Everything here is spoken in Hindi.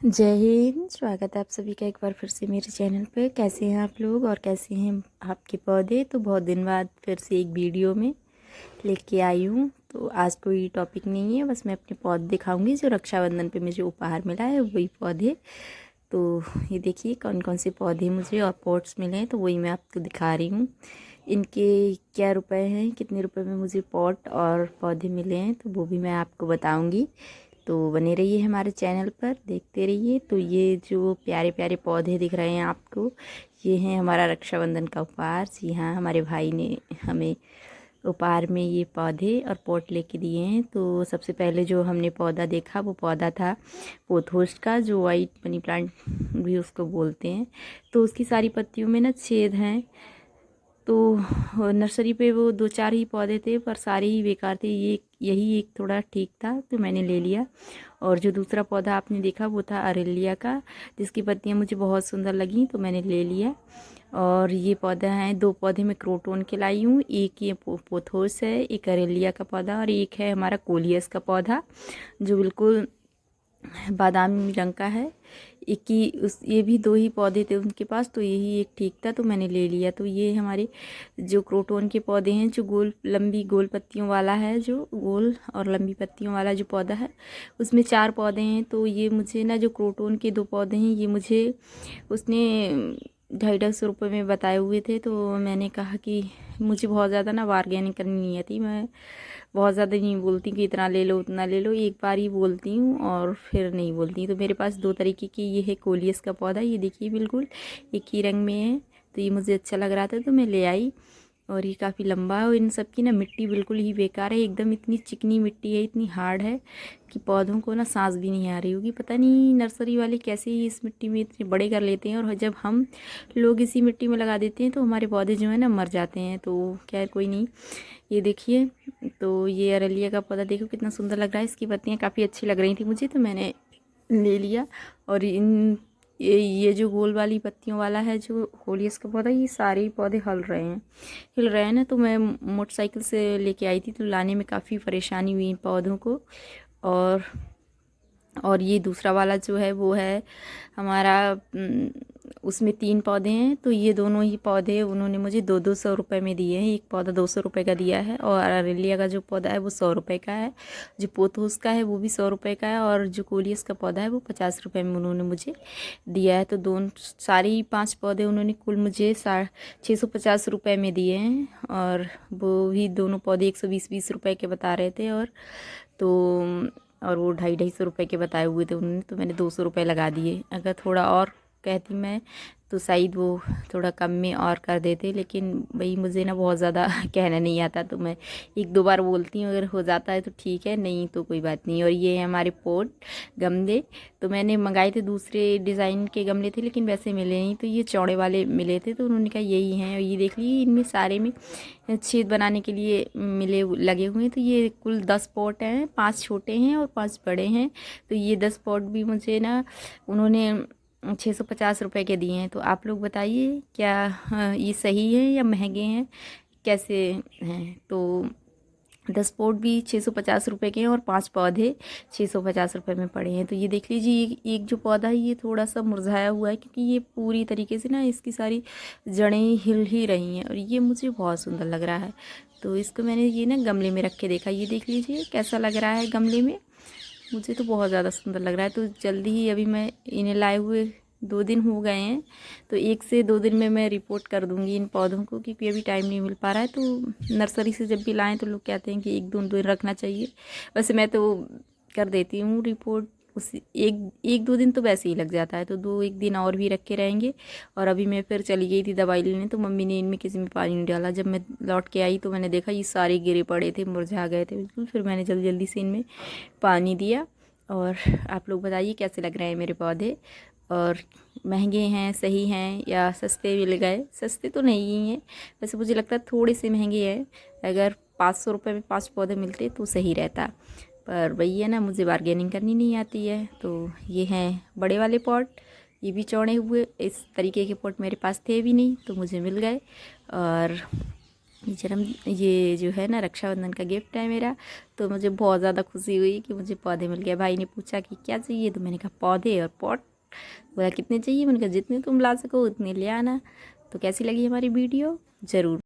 जय हिंद। स्वागत है आप सभी का एक बार फिर से मेरे चैनल पे। कैसे हैं आप लोग और कैसे हैं आपके पौधे। तो बहुत दिन बाद फिर से एक वीडियो में लेके आई हूँ। तो आज कोई टॉपिक नहीं है, बस मैं अपने पौधे दिखाऊंगी जो रक्षाबंधन पे मुझे उपहार मिला है, वही पौधे। तो ये देखिए कौन कौन से पौधे मुझे और पॉट्स मिले हैं, तो वही मैं आपको दिखा रही हूँ। इनके क्या रुपए हैं, कितने रुपए में मुझे पॉट और पौधे मिले हैं, तो वो भी मैं आपको बताऊंगी। तो बने रहिए हमारे चैनल पर, देखते रहिए। तो ये जो प्यारे प्यारे पौधे दिख रहे हैं आपको, ये हैं हमारा रक्षाबंधन का उपहार। जी हाँ, हमारे भाई ने हमें उपहार में ये पौधे और पॉट लेके दिए हैं। तो सबसे पहले जो हमने पौधा देखा वो पौधा था पोथोस का, जो वाइट मनी प्लांट भी उसको बोलते हैं। तो उसकी सारी पत्तियों में ना छेद हैं। तो नर्सरी पे वो दो चार ही पौधे थे, पर सारे ही बेकार थे। ये यही एक थोड़ा ठीक था, तो मैंने ले लिया। और जो दूसरा पौधा आपने देखा वो था अरेलिया का, जिसकी पत्तियां मुझे बहुत सुंदर लगी, तो मैंने ले लिया। और ये पौधा है, दो पौधे मैं क्रोटोन के लाई हूँ। एक ये पोथोस है, एक अरेलिया का पौधा, और एक है हमारा कोलियस का पौधा जो बिल्कुल बादामी रंग का है। एक ही उस ये भी दो ही पौधे थे उनके पास, तो यही एक ठीक था, तो मैंने ले लिया। तो ये हमारे जो क्रोटोन के पौधे हैं, जो गोल लंबी गोल पत्तियों वाला है, जो गोल और लंबी पत्तियों वाला जो पौधा है, उसमें चार पौधे हैं। तो ये मुझे ना, जो क्रोटोन के दो पौधे हैं, ये मुझे उसने 250-250 रुपये में बताए हुए थे। तो मैंने कहा कि मुझे बहुत ज़्यादा ना बार्गेनिंग करनी नहीं आती, मैं बहुत ज़्यादा नहीं बोलती कि इतना ले लो उतना ले लो, एक बार ही बोलती हूँ और फिर नहीं बोलती। तो मेरे पास दो तरीके की ये है कोलियस का पौधा, ये देखिए बिल्कुल एक ही रंग में है। तो ये मुझे अच्छा लग रहा था, तो मैं ले आई। और ये काफ़ी लंबा है, और इन सब की ना मिट्टी बिल्कुल ही बेकार है एकदम। इतनी चिकनी मिट्टी है, इतनी हार्ड है कि पौधों को ना सांस भी नहीं आ रही होगी। पता नहीं नर्सरी वाले कैसे ही इस मिट्टी में इतने बड़े कर लेते हैं, और जब हम लोग इसी मिट्टी में लगा देते हैं तो हमारे पौधे जो है ना मर जाते हैं। तो खैर कोई नहीं। ये देखिए, तो ये अरलिया का पौधा देखो कितना सुंदर लग रहा है। इसकी पत्तियाँ काफ़ी अच्छी लग रही थी मुझे, तो मैंने ले लिया। और ये जो गोल वाली पत्तियों वाला है जो कोलियस का पौधा, ये सारे ही पौधे हिल रहे हैं ना। तो मैं मोटरसाइकिल से लेके आई थी, तो लाने में काफ़ी परेशानी हुई पौधों को। और ये दूसरा वाला जो है वो है हमारा, उसमें 3 पौधे हैं। तो ये दोनों ही पौधे उन्होंने मुझे 200-200 रुपये में दिए हैं। एक पौधा 200 रुपये का दिया है, और अरेलिया का जो पौधा है वो 100 रुपये का है। जो पोथोस का है वो भी 100 रुपये का है, और जो कोलियस का पौधा है वो 50 रुपये में उन्होंने मुझे दिया है। तो दोनों सारे ही 5 पौधे उन्होंने कुल मुझे 650 रुपये में दिए हैं। और वो भी दोनों पौधे 120-120 रुपये के बता रहे थे। तो और वो 250-250 रुपये के बताए हुए थे उन्होंने, तो मैंने 200 रुपये लगा दिए। अगर थोड़ा और कहती मैं तो शायद वो थोड़ा कम में और कर देते, लेकिन भाई मुझे ना बहुत ज़्यादा कहना नहीं आता, तो मैं 1-2 बार बोलती हूँ। अगर हो जाता है तो ठीक है, नहीं तो कोई बात नहीं। और ये है हमारे पोट गमले। तो मैंने मंगाए थे दूसरे डिज़ाइन के गमले थे, लेकिन वैसे मिले नहीं, तो ये चौड़े वाले मिले थे, तो उन्होंने कहा यही हैं। और ये देख लीजिए, इनमें सारे में छेद बनाने के लिए लगे हुए हैं। तो ये कुल 10 पॉट हैं, 5 छोटे हैं और 5 बड़े हैं। तो ये 10 पॉट भी मुझे ना उन्होंने 650 रुपये के दिए हैं। तो आप लोग बताइए क्या ये सही है या महंगे हैं, कैसे हैं। तो 10 पॉट भी 650 रुपये के हैं, और 5 पौधे 650 रुपये में पड़े हैं। तो ये देख लीजिए, एक जो पौधा है ये थोड़ा सा मुरझाया हुआ है, क्योंकि ये पूरी तरीके से ना इसकी सारी जड़ें हिल ही रही हैं, और ये मुझे बहुत सुंदर लग रहा है। तो इसको मैंने ये ना गमले में रख के देखा, ये देख लीजिए कैसा लग रहा है गमले में। मुझे तो बहुत ज़्यादा सुंदर लग रहा है। तो जल्दी ही, अभी मैं इन्हें लाए हुए 2 दिन हो गए हैं, तो 1 से 2 दिन में मैं रिपोर्ट कर दूंगी इन पौधों को, क्योंकि अभी टाइम नहीं मिल पा रहा है। तो नर्सरी से जब भी लाएं तो लोग कहते हैं कि 1-2 दिन रखना चाहिए। वैसे मैं तो कर देती हूँ रिपोर्ट, उस 1-2 दिन तो वैसे ही लग जाता है, तो 2-1 दिन और भी रखे रहेंगे। और अभी मैं फिर चली गई थी दवाई लेने, तो मम्मी ने इनमें किसी में पानी नहीं डाला। जब मैं लौट के आई तो मैंने देखा ये सारे गिरे पड़े थे, मुरझा गए थे बिल्कुल। फिर मैंने जल्दी जल्दी से इनमें पानी दिया। और आप लोग बताइए कैसे लग रहे हैं मेरे पौधे, और महंगे हैं, सही हैं, या सस्ते मिल गए। सस्ते तो नहीं हैं, वैसे मुझे लगता है थोड़े से महंगे हैं। अगर 500 रुपये में 5 पौधे मिलते तो सही रहता, पर वही है ना, मुझे बार्गेनिंग करनी नहीं आती है। तो ये हैं बड़े वाले पॉट, ये भी चौड़े हुए। इस तरीके के पॉट मेरे पास थे भी नहीं, तो मुझे मिल गए। और ये जो है ना रक्षाबंधन का गिफ्ट है मेरा। तो मुझे बहुत ज़्यादा खुशी हुई कि मुझे पौधे मिल गए। भाई ने पूछा कि क्या चाहिए, तो मैंने कहा पौधे और पॉट। बोला कितने चाहिए, मैंने कहा जितने तुम ला सको उतने ले आना। तो कैसी लगी हमारी वीडियो ज़रूर